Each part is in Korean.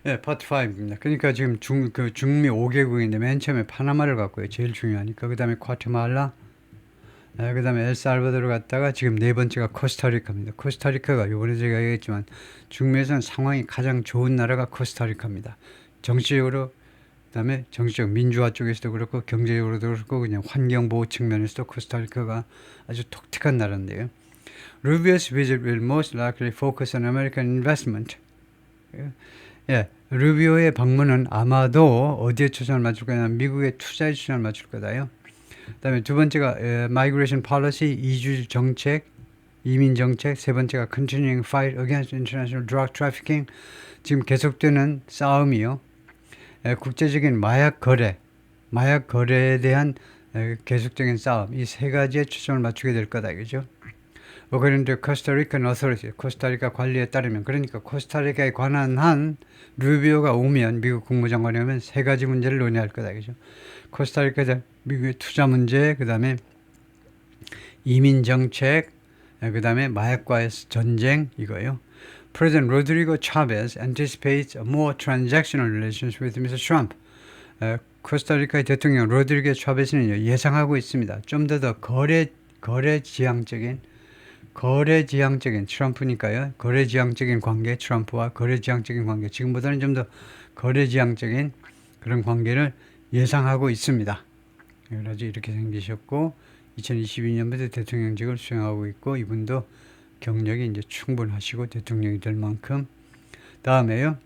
예, 파트 5입니다. 그러니까 지금 중미 5개국인데 맨 처음에 파나마를 갔고요. 제일 중요하니까. 그 다음에 과테말라, 그 다음에 엘살바도르 갔다가 지금 네 번째가 코스타리카입니다. 코스타리카가 이번에 제가 얘기했지만 중미에서는 상황이 가장 좋은 나라가 코스타리카입니다. 정치적으로, 그 다음에 정치적 민주화 쪽에서도 그렇고 경제적으로도 그렇고 그냥 환경보호 측면에서도 코스타리카가 아주 독특한 나라인데요. Rubio's visit will most likely focus on American investment. 예, 루비오의 방문은 아마도 어디에 초점을 맞출 거냐, 미국의 투자에 초점을 맞출 거다요. 그다음에 두 번째가 migration policy, 이주 정책, 이민 정책. 세 번째가 continuing fight against international drug trafficking, 지금 계속되는 싸움이요. 국제적인 마약 거래에 대한 계속적인 싸움. 이 세 가지에 초점을 맞추게 될 거다, 그죠? According to Costa Rican authorities, 코스타리카 관리에 따르면, 그러니까 코스타리카에 관한 한 루비오가 오면, 미국 국무장관이 오면 세 가지 문제를 논의할 거다, 그죠? 코스타리카 미국의 투자 문제, 그 다음에 이민 정책, 그 다음에 마약과의 전쟁, 이거요. President Rodrigo Chavez anticipates a more transactional relations with Mr. Trump. 코스타리카의 대통령 로드리고 차베스는 예상하고 있습니다. 좀 더 거래지향적인 트럼프니까요. 거래지향적인 관계, 트럼프와 거래지향적인 관계, 지금보다는 좀 더 거래지향적인 그런 관계를 예상하고 있습니다. 그래서 이렇게 생기셨고 2022년부터 대통령직을 수행하고 있고 이분도 경력이 이제 충분하시고 대통령이 될 만큼. 다음에요.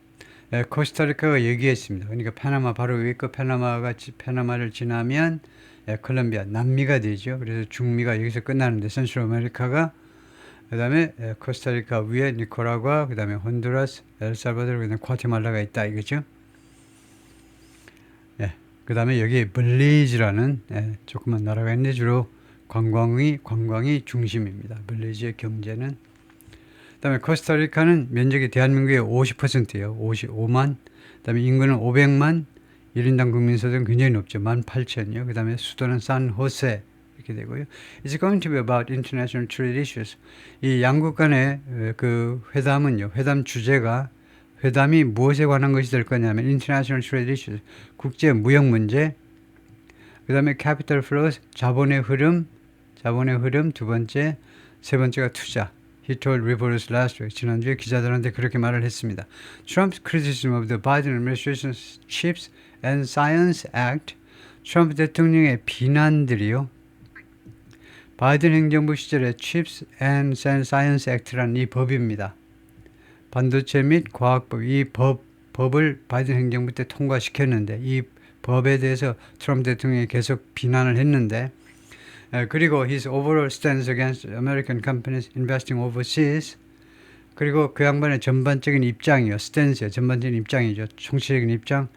코스타리카가 얘기했습니다. 그러니까 파나마 바로 위에 거 파나마를 지나면 콜롬비아, 남미가 되죠. 그래서 중미가 여기서 끝나는데 센트럴 아메리카가, 그 다음에 코스타리카 위에 니카라과, 그 다음에 혼두라스, 엘살바도르, 그 다음에 과테말라가 있다 이거죠. 그 다음에 여기 블리즈라는 조그만 나라가 있는데 주로 관광이 중심입니다. 블리즈의 경제는. 그 다음에 코스타리카는 면적이 대한민국의 50%예요. 55만. 그 다음에 인구는 500만. 1인당 국민소득은 굉장히 높죠. 18,000이요. 그 다음에 수도는 산호세 이렇게 되고요. It's going to be about international trade issues. 이 양국 간의 그 회담이 무엇에 관한 것이 될 거냐면 international trade issues, 국제 무역 문제. 그 다음에 capital flows, 자본의 흐름. 두 번째, 세 번째가 투자. He told reporters last week. 지난주에 기자들한테 그렇게 말을 했습니다. Trump's criticism of the Biden administration's CHIPS and Science Act. 트럼프 대통령의 비난들이요. 바이든 행정부 시절에 CHIPS and Science Act라는 이 법입니다. 반도체 및 과학법, 이 법을 바이든 행정부 때 통과시켰는데 이 법에 대해서 트럼프 대통령이 계속 비난을 했는데, 그리고 his overall stance against American companies investing overseas, 그리고 그 양반의 전반적인 입장이요. 스탠스요. 전반적인 입장이죠. 총체적인 입장.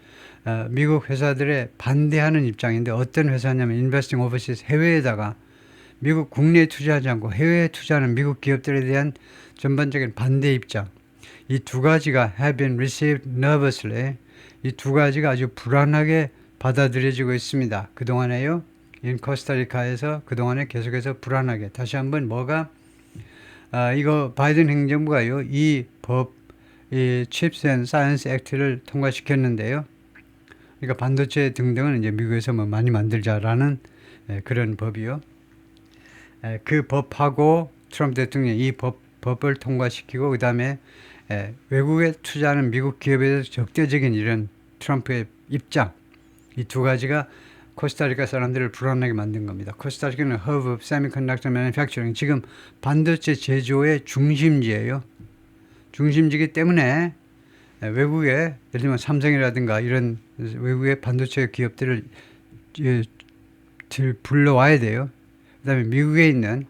미국 회사들의 반대하는 입장인데 어떤 회사냐면 investing overseas, 해외에다가 미국 국내에 투자하지 않고 해외에 투자하는 미국 기업들에 대한 전반적인 반대 입장. 이 두 가지가 have been received nervously. 이 두 가지가 아주 불안하게 받아들여지고 있습니다. 그동안에요. 코스타리카에서 그동안에 계속해서 불안하게. 다시 한번 이거 바이든 행정부가요. 이 Chips and Science Act를 통과시켰는데요. 그러니까 반도체 등등은 이제 미국에서 많이 만들자라는 그런 법이요. 그 법하고 트럼프 대통령이 이 법을 통과시키고 그 다음에 외국에 투자하는 미국 기업에 대해서 적대적인 이런 트럼프의 입장, 이 두 가지가 코스타리카 사람들을 불안하게 만든 겁니다. 코스타리카는 Hub of Semiconductor Manufacturing, 지금 반도체 제조의 중심지예요. 중심지기 때문에 외국에 예를 들면 삼성이라든가 이런 외국의 반도체 기업들을 불러와야 돼요. 그 다음에 미국에 있는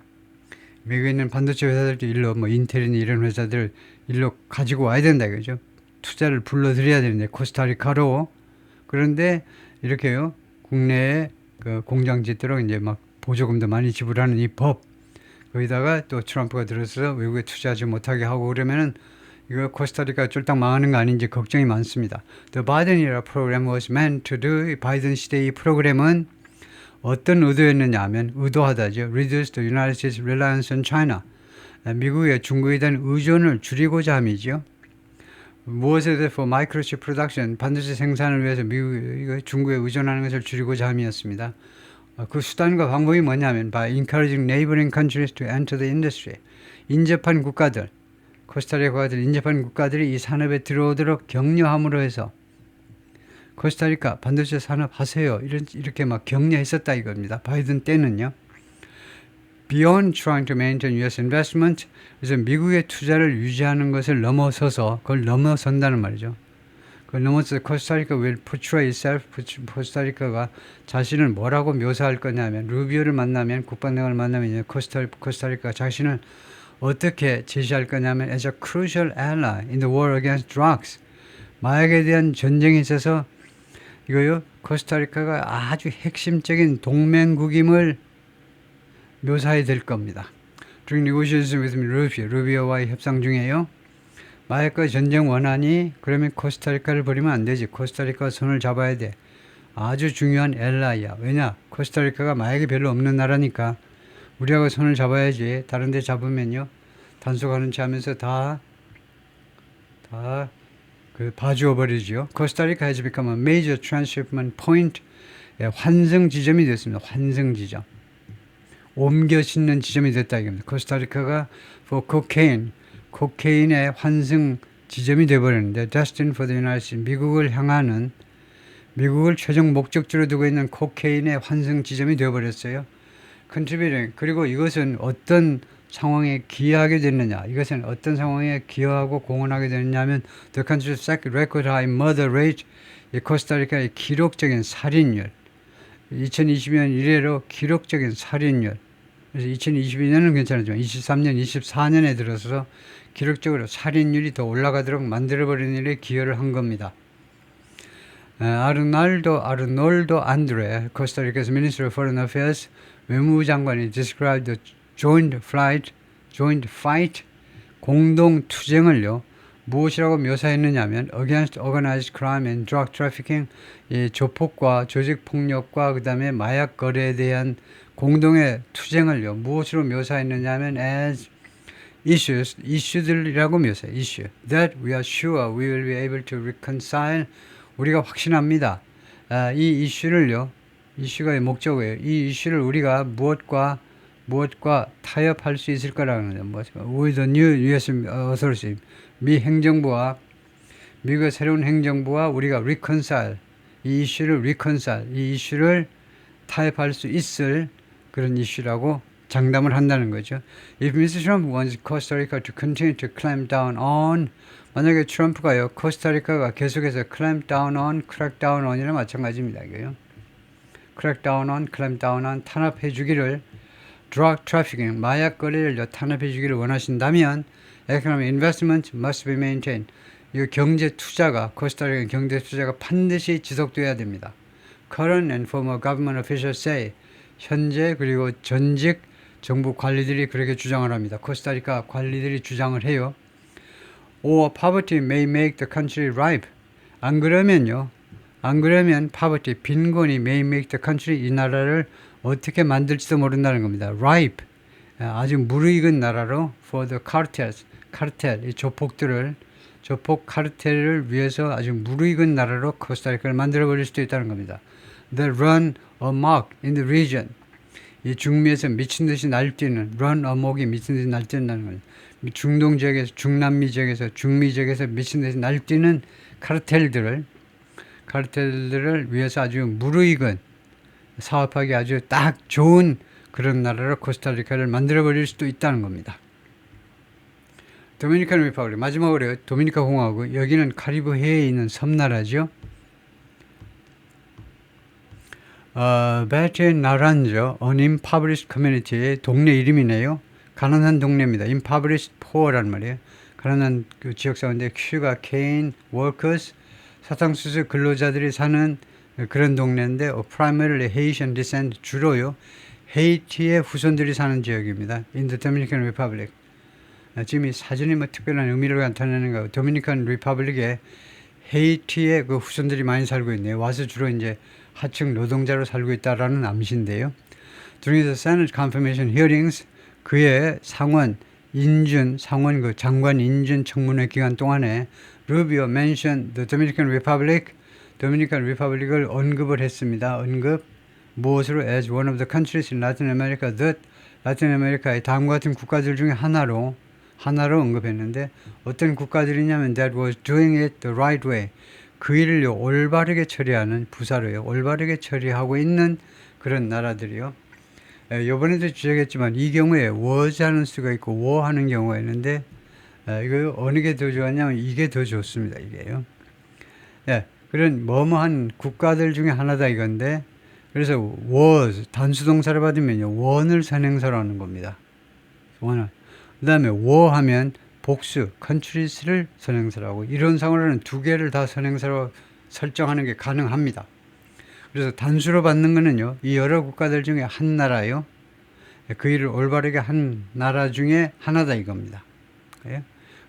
반도체 회사들도 일로 인텔이나 이런 회사들 일로 가지고 와야 된다 이거죠. 투자를 불러들여야 되는데 코스타리카로. 그런데 이렇게요. 국내에 그 공장 짓도록 이제 보조금도 많이 지불하는 이 법, 거기다가 또 트럼프가 들어서 외국에 투자하지 못하게 하고 그러면은 이거 코스타리카 쫄딱 망하는 거 아닌지 걱정이 많습니다. The Biden era program was meant to do. 바이든 시대 이 프로그램은 어떤 의도였느냐 하면 의도하다죠. Reduce the United States reliance on China. 미국의 중국에 대한 의존을 줄이고자 함이죠. 무엇에 대해 for microchip production 반도체 생산을 위해서 중국에 의존하는 것을 줄이고자 함이었습니다. 그 수단과 방법이 뭐냐면 by encouraging neighboring countries to enter the industry. 인접한 국가들, 코스타리카 같은 인접한 국가들이 이 산업에 들어오도록 격려함으로 해서 코스타리카 반도체 산업 하세요. 이렇게 막 격려했었다 이겁니다. 바이든 때는요. Beyond trying to maintain U.S. investment, 그래서 미국의 투자를 유지하는 것을 넘어서서 그걸 넘어선다는 말이죠. 그걸 넘어서 코스타리카 will portray itself, 코스타리카가 자신을 뭐라고 묘사할 거냐면 루비오를 만나면 국방장관을 만나면 이제 코스타리카가 자신을 어떻게 제시할 거냐면 as a crucial ally in the war against drugs. 마약에 대한 전쟁에 있어서 이거요 코스타리카가 아주 핵심적인 동맹국임을 묘사해야 될 겁니다. During negotiations with 루비오와의 협상 중에요. 마약과 전쟁 원하니 그러면 코스타리카를 버리면 안 되지. 코스타리카와 손을 잡아야 돼. 아주 중요한 엘라이야. 왜냐? 코스타리카가 마약이 별로 없는 나라니까 우리하고 손을 잡아야지. 다른 데 잡으면요. 단속하는 체 하면서 다 봐주어 버리죠. 코스타리카 has become a major transshipment point. 환승 지점이 됐습니다. 환승 지점. 옮겨 싣는 지점이 됐다 이겁니다. 코스타리카가 for cocaine, 코케인의 환승 지점이 되어버렸는데 destined for the United States, 미국을 최종 목적지로 두고 있는 코케인의 환승 지점이 되어버렸어요. contributing, 그리고 이것은 어떤 상황에 기여하게 됐느냐, 이것은 어떤 상황에 기여하고 공헌하게 됐느냐 하면 the country's second record high murder rate, 이 코스타리카의 기록적인 살인율, 2020년 이래로 기록적인 살인율, 그래서 2022년은 괜찮았지만 23년, 24년에 들어서 기록적으로 살인율이 더 올라가도록 만들어버리는 일에 기여를 한 겁니다. 아르놀도 안드레, 코스타리카's Minister of Foreign Affairs 외무부 장관이 described the joint fight, 공동 투쟁을요, 무엇이라고 묘사했느냐면 against organized crime and drug trafficking, 이 조폭과 조직폭력과 그 다음에 마약 거래에 대한 공동의 투쟁을요, 무엇으로 묘사했느냐면 as 이슈들이라고 묘사해. issue that we are sure we will be able to reconcile, 우리가 확신합니다. 이 이슈를요, 이슈가 목적이에요. 이 이슈를 우리가 무엇과 타협할 수 있을 거라는 거죠. With the new U.S. authority, 미 행정부와 미국의 새로운 행정부와 우리가 reconcile, 이 이슈를 타협할 수 있을 그런 이슈라고 장담을 한다는 거죠. If Mr. Trump wants Costa Rica to continue to clamp down on, 만약에 트럼프가요, 코스타리카가 계속해서 clamp down on, crack down on이랑 마찬가지입니다. 이거요. crack down on, 탄압해 주기를, drug trafficking, 마약 거래를 탄압해 주기를 원하신다면 economic investment must be maintained. 이 경제 투자가, 코스타리카 경제 투자가 반드시 지속돼야 됩니다. Current and former government officials say, 현재 그리고 전직 정부 관리들이 그렇게 주장을 합니다. 코스타리카 관리들이 주장을 해요. Or poverty may make the country ripe. 안 그러면 poverty, 빈곤이 may make the country, 이 나라를 어떻게 만들지도 모른다는 겁니다. ripe, 아주 무르익은 나라로 for the cartels, 카르텔, 이 조폭 카르텔을 위해서 아주 무르익은 나라로 코스타리카를 만들어버릴 수도 있다는 겁니다. That run amok in the region. 이 중미에서 미친 듯이 날뛰는, run amok이 미친 듯이 날뛴다는 거예요. 중동 지역에서, 중남미 지역에서, 중미 지역에서 미친 듯이 날뛰는 카르텔들을 위해서 아주 무르익은, 사업하기 아주 딱 좋은 그런 나라로 코스타리카를 만들어버릴 수도 있다는 겁니다. 도미니칸 리퍼블릭, 마지막으로 도미니카 공화국, 여기는 카리브해에 있는 섬나라죠. 베테 나란조, unimpoverished community의 동네 이름이네요. 가난한 동네입니다. impoverished poor란 말이에요. 가난한 그 지역사회인데 슈가 케인 워커스, 사탕수수 근로자들이 사는 그런 동네인데 primarily Haitian descent, 주로요 헤이티의 후손들이 사는 지역입니다. In the Dominican Republic. 지금 이 사진이 뭐 특별한 의미를 나타내는 거, 도미니칸 리퍼블릭에 헤이티의 그 후손들이 많이 살고 있네요. 와서 주로 이제 하층 노동자로 살고 있다라는 암시인데요. During the Senate confirmation hearings, 그의 상원 그 장관 인준 청문회 기간 동안에 Rubio mentioned the Dominican Republic, 도미니칸 리퍼블릭을 언급을 했습니다. 언급 무엇으로 as one of the countries in Latin America that 라틴 아메리카의 다음과 같은 국가들 중에 하나로 언급했는데 어떤 국가들이냐면 that was doing it the right way. 그 일을 올바르게 처리하는 부사로요. 올바르게 처리하고 있는 그런 나라들이요. 이번에도 지적했지만 이 경우에 was 하는 수가 있고 were 하는 경우가 있는데 이거 어느 게 더 좋았냐면 이게 더 좋습니다. 이게요. 그런 뭐뭐한 국가들 중에 하나다 이건데 그래서 was 단수동사를 받으면요. 원을 선행사로 하는 겁니다. 원을. 그 다음에 were 하면 복수 countries를 선행사라고 이론상으로는 두 개를 다 선행사로 설정하는 게 가능합니다. 그래서 단수로 받는 거는요. 이 여러 국가들 중에 한 나라요. 그 일을 올바르게 한 나라 중에 하나다 이겁니다.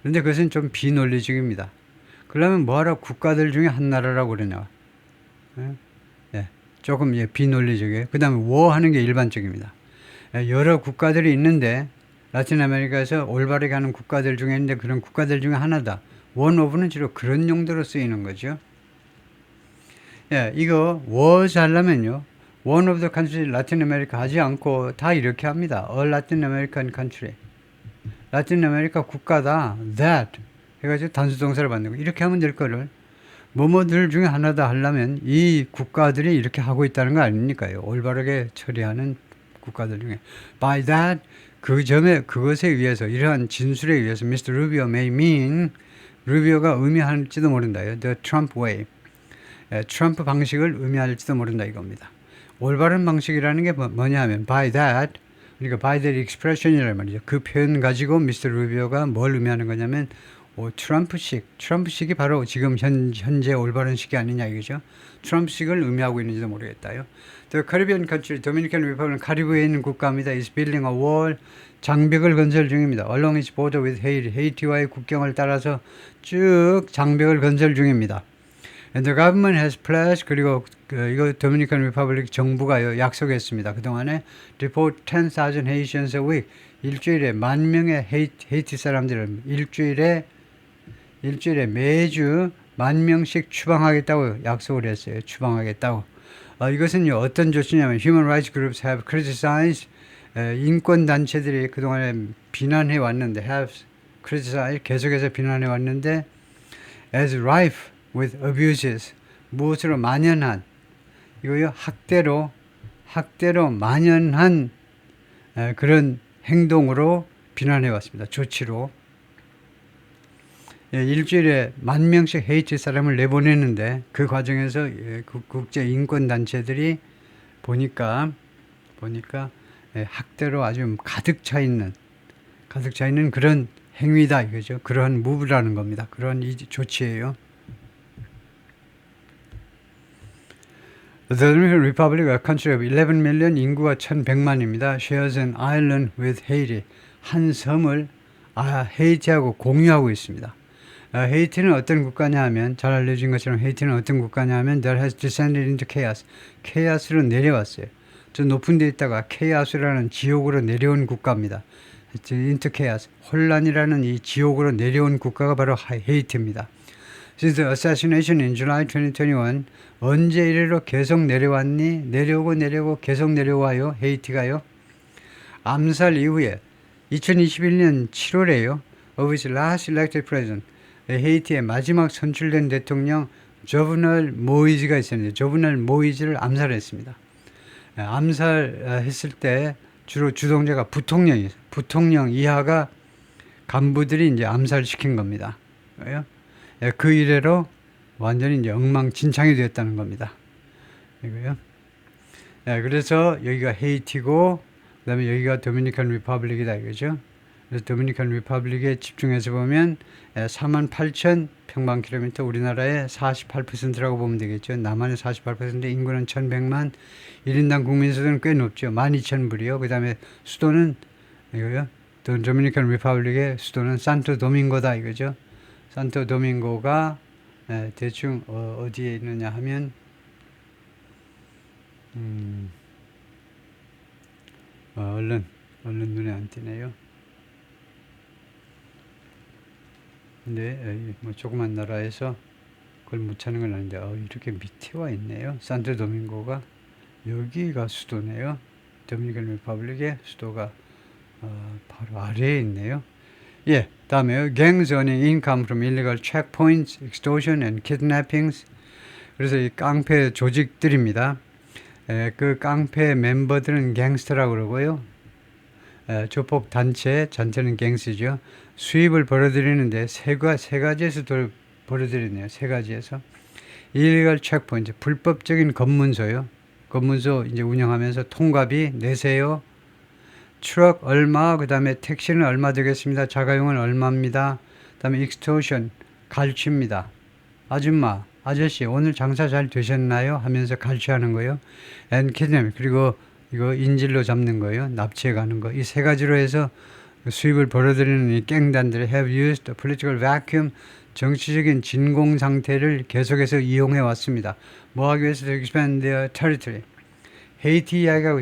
그런데 그것은 좀 비논리적입니다. 그러면 뭐하러 국가들 중에 한 나라라고 그러냐. 조금 비논리적이에요. 그 다음에 were 하는 게 일반적입니다. 여러 국가들이 있는데 라틴 아메리카에서 올바르게 하는 국가들 중에 있는데 그런 국가들 중에 하나다. one of는 주로 그런 용도로 쓰이는 거죠. 이거 was 하려면요. one of the countries 라틴 아메리카 하지 않고 다 이렇게 합니다. a Latin American country. 라틴 아메리카 국가다. that 해가지고 단수동사를 받는 거. 이렇게 하면 될 거를 뭐뭐들 중에 하나다 하려면 이 국가들이 이렇게 하고 있다는 거 아닙니까요? 올바르게 처리하는 국가들 중에. By that, 그 점에 그것에 의해서 이러한 진술에 의해서 Mr. Rubio may mean 루비오가 의미할지도 모른다요. The Trump way. 트럼프 방식을 의미할지도 모른다 이겁니다. 올바른 방식이라는 게 뭐냐 하면 by that, 그러니까 by that expression이라는 말이죠. 그 표현 가지고 미스터 루비오가 뭘 의미하는 거냐면 트럼프식이 바로 지금 현재 올바른 식이 아니냐 이거죠. 트럼프식을 의미하고 있는지도 모르겠다요. The Caribbean country, Dominican Republic, 카리브해에 있는 국가입니다. is building a wall, 장벽을 건설 중입니다. Along its border with Haiti, 헤이티와의 국경을 따라서 쭉 장벽을 건설 중입니다. And the government has pledged, 그리고 이거 도미니칸 리퍼블릭 정부가요 약속했습니다. 그동안에 deport 10,000 Haitians a week, 일주일에 10,000명의 헤이티 사람들을 일주일에 매주 10,000명씩 추방하겠다고 약속을 했어요. 추방하겠다고. 이것은요 어떤 조치냐면 Human Rights Groups have criticized, 인권 단체들이 그동안에 비난해 왔는데 have criticized, 계속해서 비난해 왔는데 as rife with abuses, 무엇으로 만연한, 이거요 학대로 만연한 그런 행동으로 비난해 왔습니다. 조치로. 일주일에 10,000명씩 헤이티 사람을 내보내는데 그 과정에서 국제 인권 단체들이 보니까 학대로 아주 가득 차 있는 그런 행위다 이거죠. 그러한 무브라는 겁니다. 그런 조치예요. The Dominican Republic, a country of 11 million, 인구가 1,100만입니다. shares an island with Haiti. 한 섬을 헤이티하고 공유하고 있습니다. 헤이티는 어떤 국가냐 하면 잘 알려진 것처럼 헤이티는 어떤 국가냐 하면 that has descended into chaos. 케이아스로 내려왔어요. 저 높은 데 있다가 케이아스라는 지옥으로 내려온 국가입니다. into chaos. 혼란이라는 이 지옥으로 내려온 국가가 바로 헤이티입니다. Since the assassination in July 2021, 언제 이래로 계속 내려왔니? 내려오고 계속 내려와요. 헤이티가요. 암살 이후에 2021년 7월에요. of its last elected president, 헤이티의 마지막 선출된 대통령 조브널 모이즈가 있었는데 조브널 모이즈를 암살했습니다. 암살했을 때 주로 주동자가 부통령이에요. 부통령 이하가 간부들이 이제 암살시킨 겁니다. 그 이래로 완전히 이제 엉망진창이 되었다는 겁니다. 이거요. 그래서 여기가 헤이티고 그다음에 여기가 도미니칸 리퍼블릭이다 이거죠. 그래서 도미니칸 리퍼블릭에 집중해서 보면 48,000 평방킬로미터, 우리나라의 48%라고 보면 되겠죠. 남한의 48%, 인구는 1,100만, 1인당 국민소득은 꽤 높죠. 12,000불이요. 그 다음에 수도는 이거요. 도미니칸 리퍼블릭의 수도는 산토도밍고다 이거죠. 산토도밍고가 대충 어디에 있느냐 하면 얼른 눈에 안 띄네요. 근데 뭐 조그만 나라에서 그걸 못 찾는 건 아닌데 이렇게 밑에 와 있네요. 산토도밍고가 여기가 수도네요. 도미니칸 리퍼블릭의 수도가 바로 아래에 있네요. 예, 다음에요. Gangs earning income from illegal checkpoints, extortion and kidnappings. 그래서 이 깡패 조직들입니다. 그 깡패 멤버들은 갱스터라고 그러고요. 조폭 단체는 갱스죠. 수입을 벌어들이는데 세 가지에서 벌어들이네요. 세 가지에서. illegal checkpoint, 불법적인 검문소요. 검문소 이제 운영하면서 통과비 내세요. 트럭 얼마, 그 다음에 택시는 얼마 되겠습니다. 자가용은 얼마입니다. 그 다음에 extortion, 갈취입니다. 아줌마, 아저씨, 오늘 장사 잘 되셨나요? 하면서 갈취하는 거예요. and kidnapping, 그리고 이거 인질로 잡는 거예요. 납치해 가는 거. 이 세 가지로 해서 수입을 벌어들이는 이 갱단들이 have used the political vacuum, 정치적인 진공 상태를 계속해서 이용해 왔습니다. 뭐 하기 위해서 to expand their territory. 헤이티 이야기하고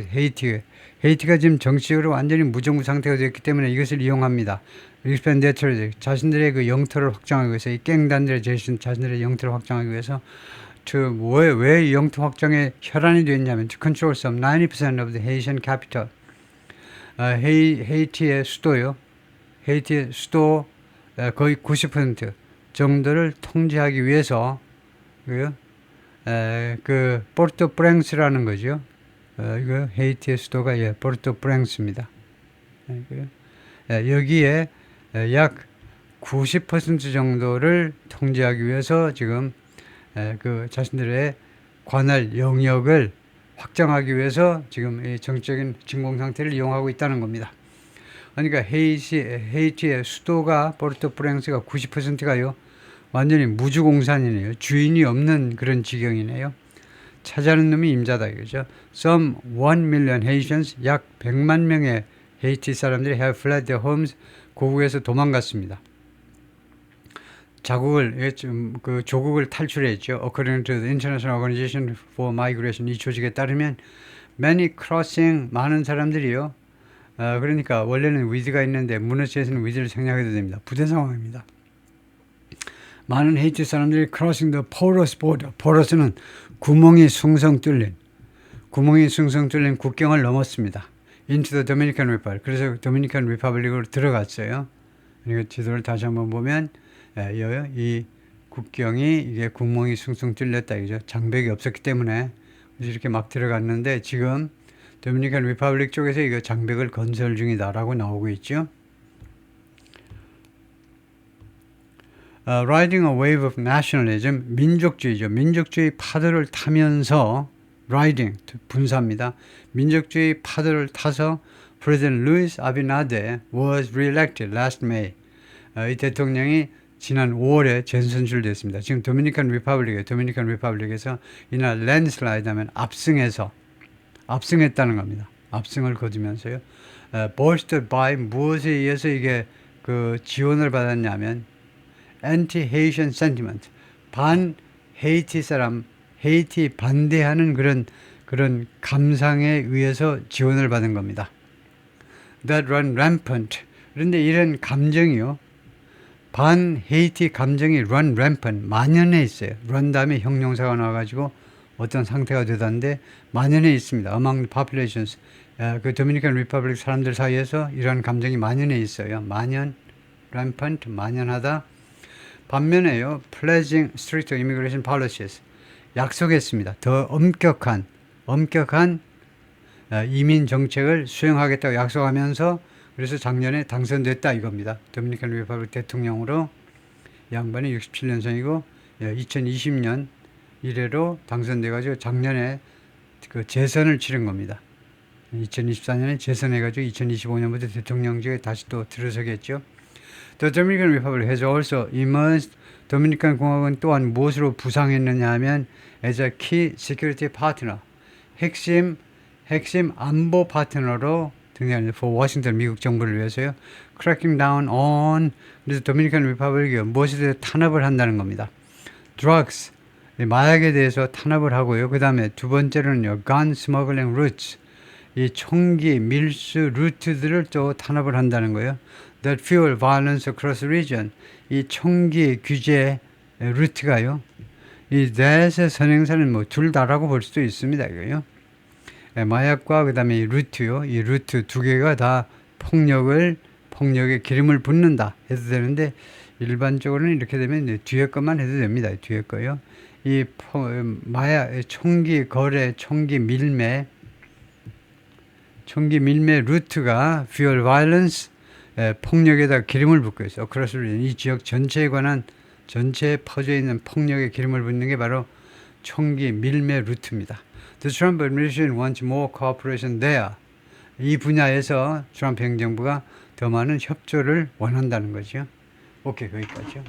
헤이티가 지금 정치적으로 완전히 무정부 상태가 되었기 때문에 이것을 이용합니다. expand their territory. 자신들의 그 영토를 확장하기 위해서 이 갱단들의 자신들의 영토를 확장하기 위해서 왜 영토 확장에 혈안이 되었냐면 to control some 90% of the Haitian capital. 헤이티의 수도요. 헤이티의 수도 거의 90% 정도를 통제하기 위해서 그 포르토프랑스라는 거죠. 이거 헤이티의 수도가 포르토프랑스입니다. 여기에 약 90% 정도를 통제하기 위해서 지금 그 자신들의 관할 영역을 확장하기 위해서 지금 이 정치적인 진공 상태를 이용하고 있다는 겁니다. 그러니까 헤이티의 수도가 포르토프랑스가 90%가요. 완전히 무주공산이네요. 주인이 없는 그런 지경이네요. 차지하는 놈이 임자다 이거죠. Some 1 million Haitians, 약 100만 명의 헤이티 사람들이 have fled their homes, 고국에서 도망갔습니다. 그 조국을 탈출했죠. According to the International Organization for Migration, 이 조직에 따르면 many crossing, 많은 사람들이요. 그러니까 원래는 with가 있는데 문어체에서는 with를 생략해도 됩니다. 부대 상황입니다. 많은 헤이티 사람들이 crossing the porous border. porous는 구멍이 숭숭 뚫린 국경을 넘었습니다. into the Dominican Republic. 그래서 도미니칸 리퍼블릭으로 들어갔어요. 그러니까 지도를 다시 한번 보면 이 국경이 이게 구멍이 숭숭 뚫렸다 이죠. 장벽이 없었기 때문에 이렇게 막 들어갔는데 지금 도미니칸 리퍼블릭 쪽에서 이거 장벽을 건설 중이다라고 나오고 있죠. Riding a wave of nationalism, 민족주의죠. 민족주의 파도를 타면서 riding, 분사입니다. 민족주의 파도를 타서 President Luis Abinader was re-elected last May. 이 대통령이 지난 5월에 재선출됐습니다. 지금 도미니칸 리퍼블릭에서 이날 랜드슬라이드 하면 압승했다는 겁니다. 압승을 거두면서요. bolstered by, 무엇에 의해서 이게 그 지원을 받았냐면 anti-Haitian sentiment, 반-헤이티 사람, 헤이티 반대하는 그런 감상에 의해서 지원을 받은 겁니다. That run rampant. 그런데 이런 감정이요. 반-헤이티 감정이 run rampant, 만연해 있어요. run 다음에 형용사가 나와가지고 어떤 상태가 되던데 만연해 있습니다. Among the populations. 그 도미니칸 리퍼블릭 사람들 사이에서 이런 감정이 만연해 있어요. rampant, 만연하다. 반면에요. pledging strict immigration policies. 약속했습니다. 더 엄격한 이민 정책을 수행하겠다고 약속하면서 그래서 작년에 당선됐다 이겁니다. 도미니칸 리퍼블릭 대통령으로 양반이 67년생이고 2020년 이래로 당선돼가지고 작년에 그 재선을 치른 겁니다. 2024년에 재선해가지고 2025년부터 대통령직에 다시 또 들어서겠죠. The Dominican Republic has also emerged. 도미니칸 공화국은 또한 무엇으로 부상했느냐 하면 as a key security partner, 핵심 안보 파트너로 등장합니다. For Washington, 미국 정부를 위해서요. Cracking down on. 그래서 도미니칸 리퍼블릭이 무엇에 대해서 탄압을 한다는 겁니다. Drugs, 마약에 대해서 탄압을 하고요. 그 다음에 두 번째로는요. Gun smuggling routes. 이 총기, 밀수, 루트들을 또 탄압을 한다는 거예요. That fuel violence across region. 이 총기 규제 루트가요. 이 that의 선행사는 뭐 둘 다라고 볼 수도 있습니다. 이거요. 마약과 그다음에 이 루트요. 이 루트 두 개가 다 폭력에 기름을 붓는다 해도 되는데 일반적으로는 이렇게 되면 뒤에 것만 해도 됩니다. 뒤에 거요. 이 마약, 총기 거래, 총기 밀매 루트가 fuel violence, 폭력에다 기름을 붓고 있어요. 그래서 이 지역 전체에 관한 전체에 퍼져 있는 폭력에 기름을 붓는 게 바로 총기 밀매 루트입니다. The Trump administration wants more cooperation there. 이 분야에서 트럼프 행정부가 더 많은 협조를 원한다는 거죠. 오케이, 거기까지요.